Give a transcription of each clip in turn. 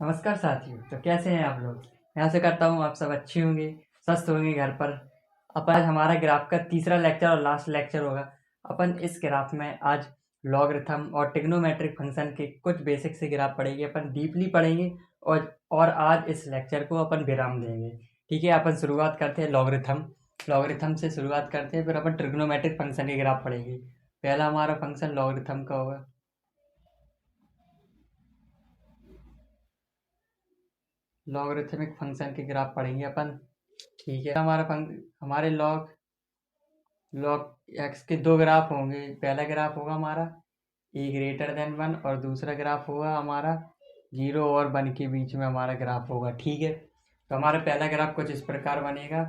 नमस्कार साथियों। तो कैसे हैं आप लोग। मैं आशा करता हूँ आप सब अच्छे होंगे, स्वस्थ होंगे घर पर। अपन आज हमारा ग्राफ का तीसरा लेक्चर और लास्ट लेक्चर होगा। अपन इस ग्राफ में आज लॉगरिथम और ट्रिग्नोमेट्रिक फंक्शन के कुछ बेसिक से ग्राफ पढ़ेंगे, अपन डीपली पढ़ेंगे और आज इस लेक्चर को अपन विराम देंगे। ठीक है, अपन शुरुआत करते हैं लॉगरिथम से शुरुआत करते हैं, फिर अपन ट्रिग्नोमेट्रिक फंक्शन के ग्राफ पढ़ेंगे। पहला हमारा फंक्शन लॉगरिथम का होगा। लॉगरिथमिक फंक्शन के ग्राफ पढ़ेंगे अपन। ठीक है, हमारे लॉग लॉग एक्स के दो ग्राफ होंगे। पहला ग्राफ होगा हमारा ए ग्रेटर देन 1 और दूसरा ग्राफ होगा हमारा 0 और 1 के बीच में हमारा ग्राफ होगा। ठीक है, तो हमारा पहला ग्राफ कुछ इस प्रकार बनेगा।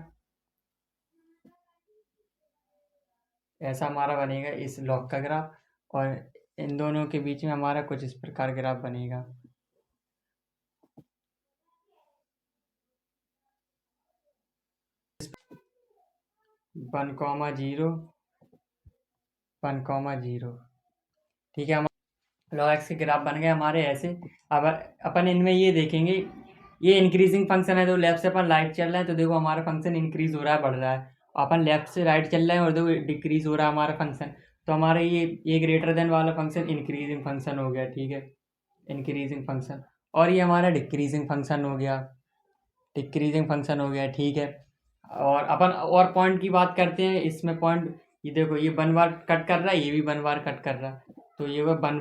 ऐसा हमारा बनेगा इस लॉग का ग्राफ, और इन दोनों के बीच में हमारा कुछ इस प्रकार ग्राफ बनेगा। One comma zero 1,0। ठीक है, हमारे लॉग एक्स के ग्राफ बन गए हमारे ऐसे। अब अपन इनमें ये देखेंगे, ये इंक्रीजिंग फंक्शन है। तो लेफ्ट से अपन राइट चल रहे हैं तो देखो हमारा फंक्शन इंक्रीज हो रहा है, बढ़ रहा है। अपन लेफ्ट से राइट चल रहे हैं और देखो डिक्रीज हो रहा है हमारा फंक्शन। तो हमारा ये ग्रेटर देन वाला फंक्शन इंक्रीजिंग फंक्शन हो गया। ठीक है, इंक्रीजिंग फंक्शन। और ये हमारा डिक्रीजिंग फंक्शन हो गया, डिक्रीजिंग फंक्शन हो गया। ठीक है, और अपन और पॉइंट की बात करते हैं। इसमें पॉइंट ये देखो, ये 1 बार कट कर रहा है, ये भी 1 बार कट कर रहा है। तो ये वो 1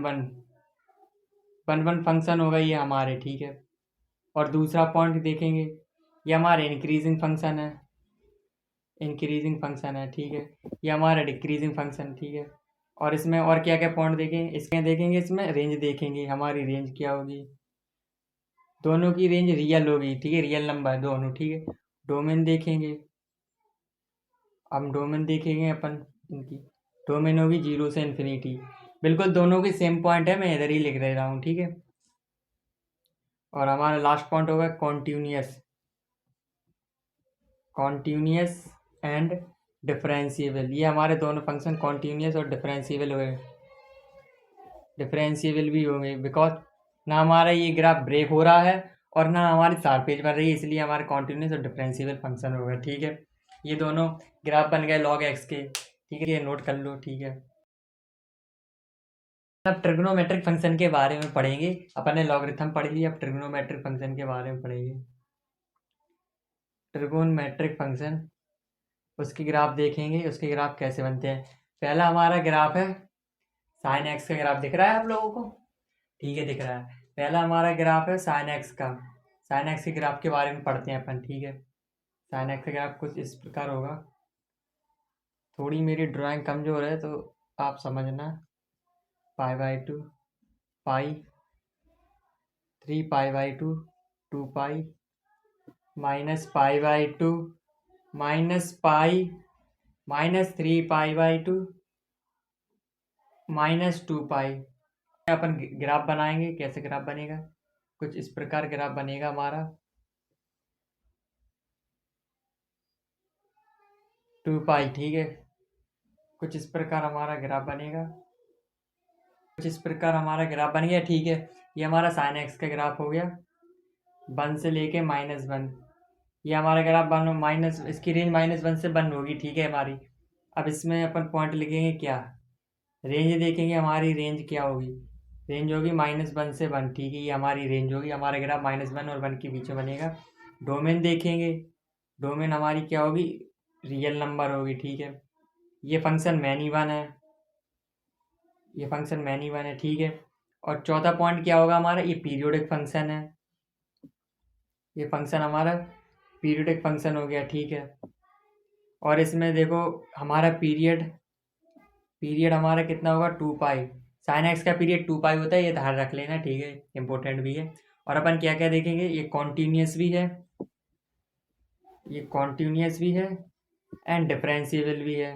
1 फंक्शन होगा ये हमारे। ठीक है, और दूसरा पॉइंट देखेंगे, ये हमारे इंक्रीजिंग फंक्शन है, इंक्रीजिंग फंक्शन है। ठीक है, ये हमारा डिक्रीजिंग फंक्शन। ठीक है, और इसमें और क्या क्या पॉइंट देखेंगे, इसमें देखेंगे, इसमें रेंज देखेंगे, हमारी रेंज क्या होगी। दोनों की रेंज रियल होगी। ठीक है, रियल नंबर दोनों। ठीक है, डोमेन देखेंगे, हम डोमेन देखेंगे अपन। इनकी डोमेन होगी 0 से इन्फिनिटी। बिल्कुल दोनों के सेम पॉइंट है, मैं इधर ही लिख दे रहा हूँ। ठीक है, और हमारा लास्ट पॉइंट होगा कॉन्टिन्यूस, कॉन्टिन्यूस एंड डिफरेंशिएबल। ये हमारे दोनों फंक्शन कॉन्टिन्यूस और डिफरेंशिएबल हुए, डिफरेंशिएबल भी होंगे, बिकॉज ना हमारा ये ग्राफ ब्रेक हो रहा है और ना हमारी शार्पेज बन रही है, इसलिए हमारे कॉन्टिन्यूस और डिफरेंशिएबल फंक्शन हो गए। ठीक है, ये दोनों ग्राफ बन गए लॉग एक्स के। ठीक है, ये नोट कर लो। ठीक है, अब ट्रिग्नोमेट्रिक फंक्शन के बारे में पढ़ेंगे। अपन ने लॉगरिथम पढ़ लिया, अब ट्रिग्नोमेट्रिक फंक्शन के बारे में पढ़ेंगे। ट्रिग्नोमेट्रिक फंक्शन, उसके ग्राफ देखेंगे, उसके ग्राफ कैसे बनते हैं। पहला हमारा ग्राफ है साइन एक्स का ग्राफ, दिख रहा है आप लोगों को। ठीक है, दिख रहा है। पहला हमारा ग्राफ है साइन एक्स का। साइन एक्स के ग्राफ के बारे में पढ़ते हैं अपन। ठीक है, साइन एक्स का ग्राफ कुछ इस प्रकार होगा। थोड़ी मेरी ड्राइंग कमजोर है तो आप समझना। π/2, पाई, 3π/2, 2π, -π/2, -π, -3π/2, -2π। अपन ग्राफ बनाएंगे, कैसे ग्राफ बनेगा, कुछ इस प्रकार ग्राफ बनेगा हमारा। 2π। ठीक है, कुछ इस प्रकार हमारा ग्राफ बनेगा, कुछ इस प्रकार हमारा ग्राफ बन गया। ठीक है, ये हमारा साइन एक्स का ग्राफ हो गया 1 से लेके -1। ये हमारा ग्राफ बन माइनस, इसकी रेंज -1 से 1 होगी। ठीक है हमारी। अब इसमें अपन पॉइंट लिखेंगे, क्या रेंज देखेंगे, हमारी रेंज क्या होगी। रेंज होगी -1 से 1। ठीक है, ये हमारी रेंज होगी, हमारा ग्राफ -1 और 1 के बीच में बनेगा। डोमेन देखेंगे, डोमेन हमारी क्या होगी, रियल नंबर होगी। ठीक है, ये फंक्शन मैनी वन है, ये फंक्शन मैनी वन है। ठीक है, और चौथा पॉइंट क्या होगा हमारा, ये पीरियोडिक फंक्शन है, ये फंक्शन हमारा पीरियोडिक फंक्शन हो गया। ठीक है, और इसमें देखो हमारा पीरियड हमारा कितना होगा, 2π। साइन एक्स का पीरियड 2π होता है, ये ध्यान रख लेना। ठीक है, इंपॉर्टेंट भी है। और अपन क्या क्या देखेंगे, ये कॉन्टिन्यूस भी है, ये कॉन्टिन्यूस भी है एंड डिफरेंशिएबल भी है,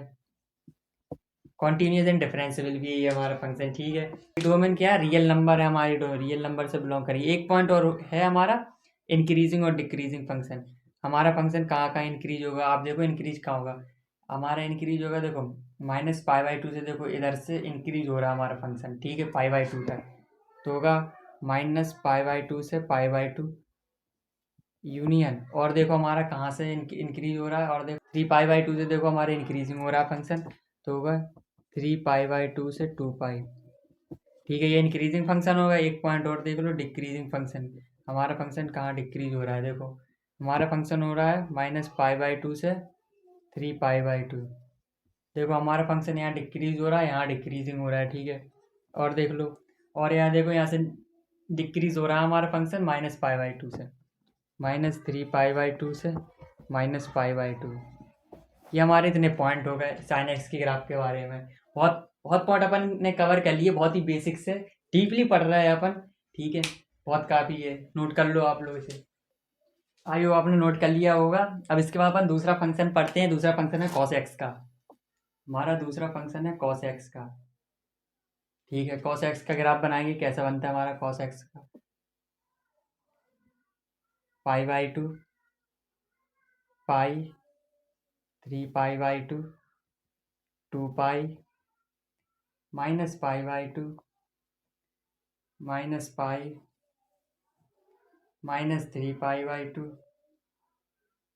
कॉन्टिन्यूस एंड डिफरेंशिएबल भी है ये हमारा फंक्शन। ठीक है, डोमेन क्या है, रियल नंबर है हमारी, रियल नंबर से बिलोंग करिए। एक पॉइंट और है हमारा इंक्रीजिंग और डिक्रीजिंग फंक्शन। हमारा फंक्शन कहाँ कहाँ इंक्रीज होगा, आप देखो इंक्रीज कहाँ होगा, हमारा इंक्रीज होगा देखो -π/2 से, देखो इधर से इंक्रीज हो रहा है हमारा फंक्शन। ठीक है, π/2 तक तो होगा माइनस पाई बाई टू से पाई बाई टू यूनियन, और देखो हमारा कहाँ से इंक्रीज हो रहा है, और देखो 3 पाई बाई टू से देखो हमारे इंक्रीजिंग हो रहा है फंक्शन, तो होगा 3 पाई बाई टू से 2 पाई। ठीक है, ये इंक्रीजिंग फंक्शन होगा। एक पॉइंट और देख लो, डिक्रीजिंग फंक्शन। हमारा फंक्शन कहाँ डिक्रीज हो रहा है, देखो हमारा फंक्शन हो रहा है -पाई/2 से 3 पाई/2। देखो हमारा फंक्शन यहाँ डिक्रीज हो रहा है, यहाँ डिक्रीजिंग हो रहा है। ठीक है, और देख लो, और यहाँ देखो यहाँ से डिक्रीज हो रहा है हमारा फंक्शन -पाई/2 से, -3 पाई/2 से -पाई/2। ये हमारे इतने पॉइंट हो गए साइन एक्स के ग्राफ के बारे में। बहुत बहुत पॉइंट अपन ने कवर कर लिए, बहुत ही बेसिक से। डीपली पढ़ रहे हैं अपन। ठीक है, बहुत काफ़ी है, नोट कर लो आप लोग इसे। आइयो, आपने नोट कर लिया होगा। अब इसके बाद अपन दूसरा फंक्शन पढ़ते हैं। दूसरा फंक्शन है कॉस एक्स का। हमारा दूसरा फंक्शन है कॉस एक्स का। ठीक है, कॉस एक्स का ग्राफ बनाएंगे। कैसा बनता है हमारा कॉस एक्स का? पाई/2 पाई, 3 पाई/2 2 पाई, -पाई/2 -पाई, -3 पाई/2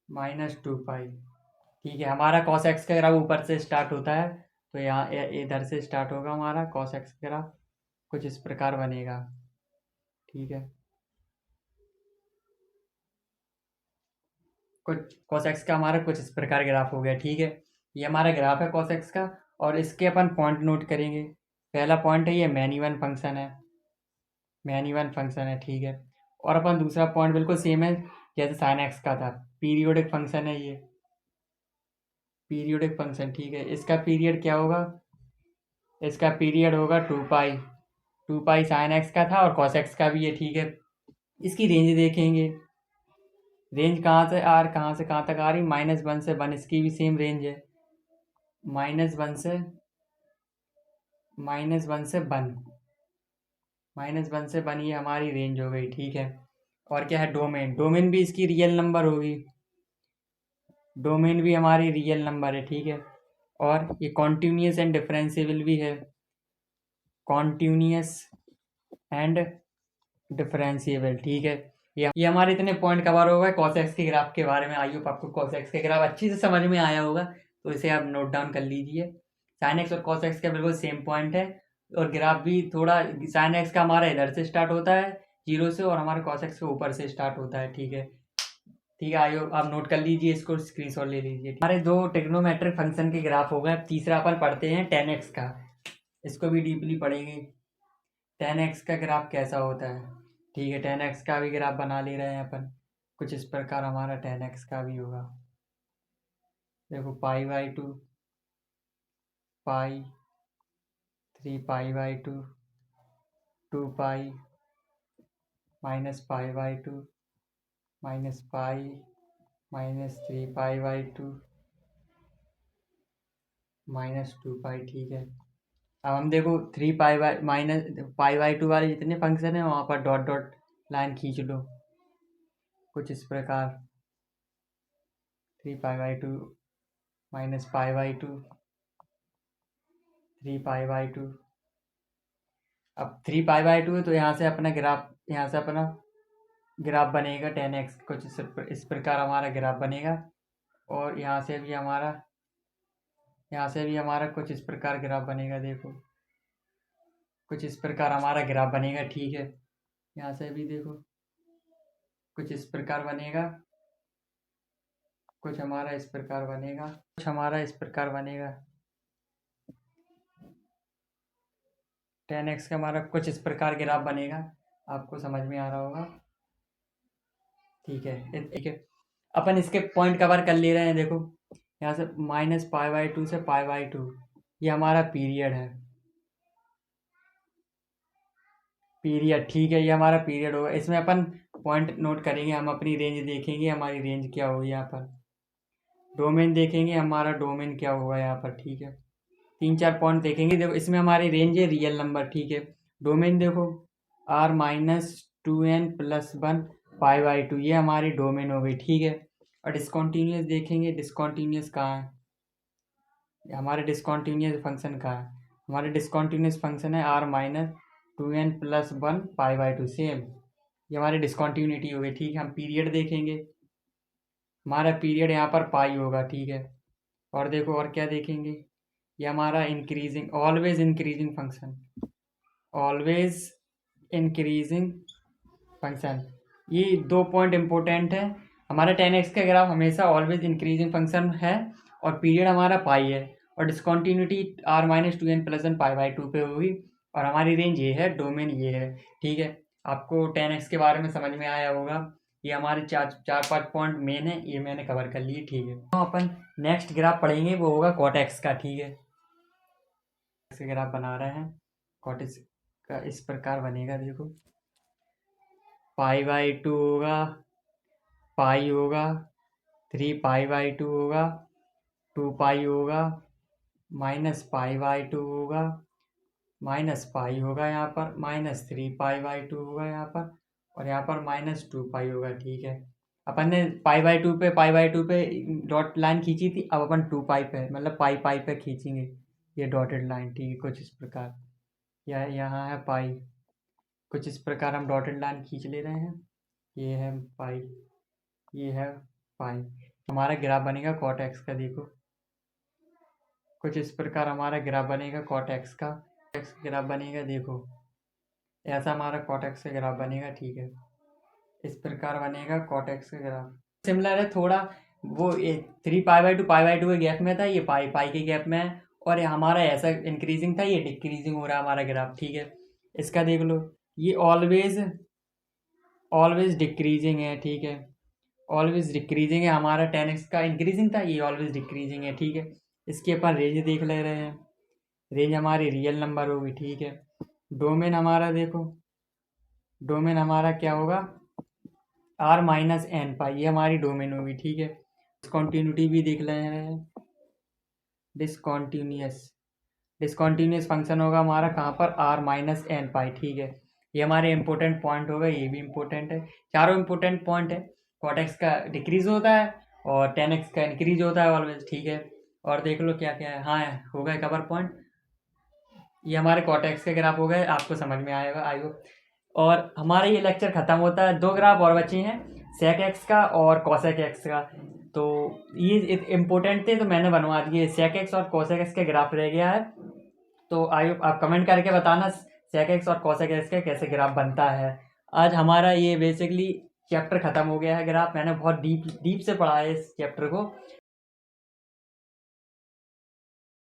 -2 पाई। ठीक है, हमारा कॉस एक्स का ग्राफ ऊपर से स्टार्ट होता है, तो यहाँ इधर से स्टार्ट होगा हमारा कॉस एक्स का ग्राफ। कुछ इस प्रकार बनेगा। ठीक है, कुछ कॉस एक्स का हमारा कुछ इस प्रकार ग्राफ हो गया। ठीक है, ये हमारा ग्राफ है कॉस एक्स का, और इसके अपन पॉइंट नोट करेंगे। पहला पॉइंट है, ये मैन इवन फंक्शन है। मैन इवन फंक्शन है। ठीक है, और अपन दूसरा पॉइंट बिल्कुल सेम है जैसे साइन एक्स का था। पीरियोडिक फंक्शन है ये, पीरियोडिक फंक्शन। ठीक है, इसका पीरियड क्या होगा? इसका पीरियड होगा 2 पाई। 2 पाई साइन एक्स का था, और कॉस एक्स का भी है। ठीक है, इसकी रेंज देखेंगे। रेंज कहाँ से कहाँ से कहाँ तक आ रही? -1 से 1। इसकी भी सेम रेंज है, -1 से -1 से 1। -1 से 1 ये हमारी रेंज हो गई। ठीक है, और क्या है? डोमेन। डोमेन भी इसकी रियल नंबर होगी। डोमेन भी हमारी रियल नंबर है। ठीक है, और ये कॉन्टिन्यूस एंड डिफरेंशिएबल भी है। Continuous and differentiable. ठीक है, ये हमारे इतने पॉइंट कवर हो गए कॉस एक्स के ग्राफ के बारे में। आई होप आपको कॉस एक्स के ग्राफ अच्छी से समझ में आया होगा, तो इसे आप नोट डाउन कर लीजिए। साइन एक्स और कॉस एक्स का बिल्कुल सेम पॉइंट है, और ग्राफ भी थोड़ा साइन एक्स का हमारा इधर से स्टार्ट होता है 0 से, और हमारे कॉस एक्स के ऊपर से स्टार्ट होता है। ठीक है, ठीक है, आई होप आप नोट कर लीजिए, इसको स्क्रीनशॉट ले लीजिए। हमारे 2 ट्रिग्नोमेट्रिक फंक्शन के ग्राफ हो गए। अब तीसरा अपन पढ़ते हैं tan एक्स का। इसको भी डीपली पढ़ेंगे, tan एक्स का ग्राफ कैसा होता है। ठीक है, tan एक्स का भी ग्राफ बना ले रहे हैं अपन। कुछ इस प्रकार हमारा tan एक्स का भी होगा। देखो पाई/2 पाई, 3 पाई/2 2 पाई, -पाई/2 -पाई, -3 पाई/2 -2 पाई। ठीक है, अब हम देखो 3 पाई/-पाई/2 वाले जितने फंक्शन है वहाँ पर डॉट डॉट लाइन खींच लो। कुछ इस प्रकार 3 पाई/2 -पाई/2 3 पाई/2। अब 3 पाई/2 है, तो यहाँ से अपना ग्राफ बनेगा tan एक्स। कुछ इस प्रकार हमारा ग्राफ बनेगा, और यहाँ से भी हमारा कुछ इस प्रकार ग्राफ बनेगा। देखो कुछ इस प्रकार हमारा ग्राफ बनेगा। ठीक है, यहाँ से भी देखो कुछ इस प्रकार बनेगा। कुछ हमारा इस प्रकार बनेगा। कुछ हमारा इस प्रकार बनेगा। tan एक्स का हमारा कुछ इस प्रकार ग्राफ बनेगा। आपको समझ में आ रहा होगा। ठीक है, ठीक है, अपन इसके पॉइंट कवर कर ले रहे हैं। देखो यहाँ से -पाई/2 से पाई/2 ये हमारा पीरियड है। पीरियड, ठीक है, ये हमारा पीरियड होगा। इसमें अपन पॉइंट नोट करेंगे, हम अपनी रेंज देखेंगे, हमारी रेंज क्या होगी यहाँ पर। डोमेन देखेंगे, हमारा डोमेन क्या होगा यहाँ पर। ठीक है, 3-4 पॉइंट देखेंगे। देखो इसमें हमारी रेंज है रियल नंबर। ठीक है, डोमेन देखो R-2n+1 पाई/2 ये हमारी डोमेन हो गई। ठीक है, और डिस्कॉन्टीन्यूस देखेंगे। डिस्कॉन्टीन्यूस कहाँ है? हमारे डिस्कॉन्टीन्यूस फंक्शन कहाँ है? हमारे डिस्कॉन्टीन्यूस फंक्शन है R- 2n+1 π/2 सेम। ये हमारी डिसकॉन्टिन्यूटी हो गई, ठीक है। हम पीरियड देखेंगे, हमारा पीरियड यहाँ पर पाई होगा, ठीक है। और देखो और क्या देखेंगे, ये हमारा increasing, always increasing function, always increasing function. ये 2 पॉइंट इंपॉर्टेंट है। हमारा 10x का ग्राफ हमेशा ऑलवेज इंक्रीजिंग फंक्शन है और पीरियड हमारा पाई है और डिसकॉन्टिन्यूटी r-2n+1 π/2 पे होगी और हमारी रेंज ये है, डोमेन ये है, ठीक है। आपको 10x के बारे में समझ में आया होगा। ये हमारे 4-5 पॉइंट मेन है, ये मैंने कवर कर लिए, ठीक है। तो अपन नेक्स्ट ग्राफ पढ़ेंगे, वो होगा cot x का, ठीक है। इसका ग्राफ बना रहे हैं, cot x का इस प्रकार बनेगा, देखो π/2 होगा, पाई होगा, 3π/2 होगा, 2π होगा, -π/2 होगा, -π होगा यहाँ पर, -3π/2 होगा यहाँ पर और यहाँ पर -2π होगा, ठीक है। अपन ने π/2 पे डॉट लाइन खींची थी, अब अपन 2π पे मतलब पाई पे खींचेंगे ये डॉटेड लाइन, ठीक है। कुछ इस प्रकार, या यहाँ है पाई, कुछ इस प्रकार हम डॉटेड लाइन खींच ले रहे हैं। ये है पाई, ये है पाई। हमारा ग्राफ बनेगा cot x का, देखो कुछ इस प्रकार हमारा ग्राफ बनेगा cot x का। x ग्राफ बनेगा, देखो ऐसा हमारा cot x का ग्राफ बनेगा, ठीक है। इस प्रकार बनेगा cot x का ग्राफ। सिमिलर है थोड़ा, वो 3π/2 के गैप में था, ये पाई के गैप में है और ये हमारा ऐसा इंक्रीजिंग था, ये डिक्रीजिंग हो रहा है हमारा ग्राफ, ठीक है। इसका देख लो, ये ऑलवेज डिक्रीजिंग है, ठीक है। ऑलवेज डिक्रीजिंग है, हमारा 10x का इंक्रीजिंग था, ये ऑलवेज डिक्रीजिंग है, ठीक है। इसके अपन रेंज देख ले रहे हैं, रेंज हमारी रियल नंबर होगी, ठीक है। डोमेन हमारा देखो, डोमेन हमारा क्या होगा, r-n पाई, ये हमारी डोमेन होगी, ठीक है। डिसकॉन्टिन्यूटी भी देख ले रहे हैं, डिसकॉन्टिन्यूस फंक्शन होगा हमारा कहाँ पर, r-n पाई, ठीक है। ये हमारे इंपॉर्टेंट पॉइंट होगा, ये भी इंपॉर्टेंट है, चारों इंपॉर्टेंट पॉइंट है। cot x का डिक्रीज होता है और 10x का इंक्रीज होता है ऑलवेज, ठीक है। और देख लो क्या क्या है, हाँ हो गए कवर पॉइंट। ये हमारे cot x के ग्राफ हो गए, आपको समझ में आएगा आई होप। और हमारा ये लेक्चर ख़त्म होता है, 2 ग्राफ और बचे हैं, sec x का और cosec x का। तो ये इम्पोर्टेंट थे तो मैंने बनवा दिए, sec x और cosec x के ग्राफ रह गया है। तो आई होप आप कमेंट करके बताना sec x और cosec x का कैसे ग्राफ बनता है। आज हमारा ये बेसिकली चैप्टर ख़त्म हो गया है, ग्राफ मैंने बहुत डीप से पढ़ा है इस चैप्टर को।